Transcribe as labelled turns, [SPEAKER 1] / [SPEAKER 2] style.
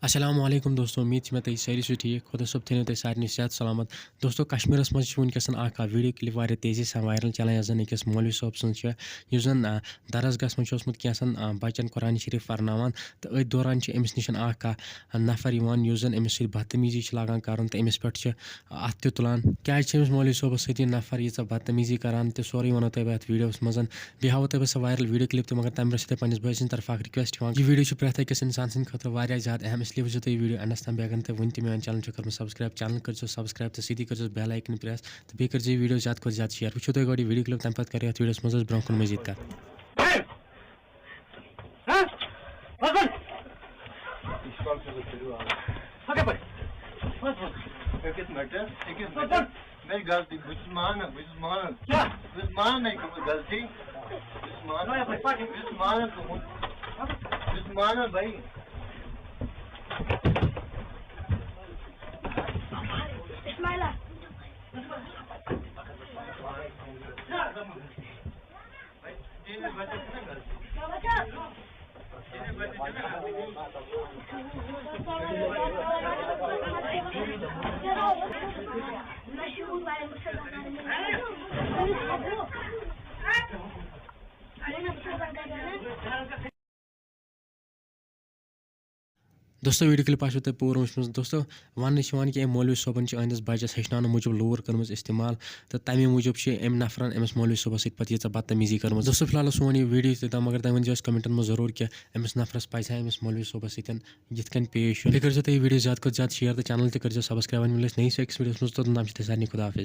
[SPEAKER 1] अस्सलाम वालेकुम दोस्तों, उम्मीद छे मे सारी सो ठीक खुदा सब थो तुम सारे सेहत सलामत। दोस्तों कश्मीरस मज वनकस वीडियो क्लिप वारिया तेजी से वायरल चलान यस जन अकिस मौलवी साहब सन दरसगाह मज कैसन बचन कुरान शरीफ परनावान तो अथ दौरान अमिस निश नफर युस जन अमिस सत बदतमीजी लागान कर तो अमिस पे अथ त तुलान क्या अमिस मौलवी साहबस सत नफर यीचा बदतमीजी करान तो सोरे वनो तुम अथ वीडियो मज बे हावो तुम सह वायरल वीडियो क्लिप तो मगर तमें सत पन्नस भाई सद तरफ रिक्वेस्ट यह वीडियो प्रेथ अकिस इंसान सद खतर ज़्यादा अहम इसलिए वजह तुम वीडियो एंडस तम बेगन तो वन मेन चैनल कर सब्सक्राइब चैनल कर सब्सक्राइब तो सीधी कर बेल आइकन प्रेस तो बे कर वीडियो ज़्यादा खुद ज़्यादा शेयर वो तुम वीडियो क्लिप तम पे कर वीडियो मज ब्रोह कुन मजीद कत
[SPEAKER 2] मेरी गलती बुस्मान नहीं कोई गलती बुस्मान भाई
[SPEAKER 3] इस्माइला
[SPEAKER 1] दोस्तों वीडियो क्लिप आशो तुम पूर वुचमत दोस्तों वन कि मौलवी सोबन अहंदिस बचस हेचन मूजूब लूर कर्म इस्तेमाल तो तमे मूजूब अम नफरन अमिस मौलवी सोबस पे यीचा बदतमीजी कर्म दोस्तों फिलहाल सोन यह वीडियो तम मगर तुम वन कमेंटन में जरूर कि अमिस नफरस पज अमिस मौलवी सोबस सत पेश कर वीडियो ज़्यादा खुद ज़्यादा शेयर तो चैनल कर सब्सक्राइब मिले नई से वीडियो मज तो नाम सारे खुदा हाफिज।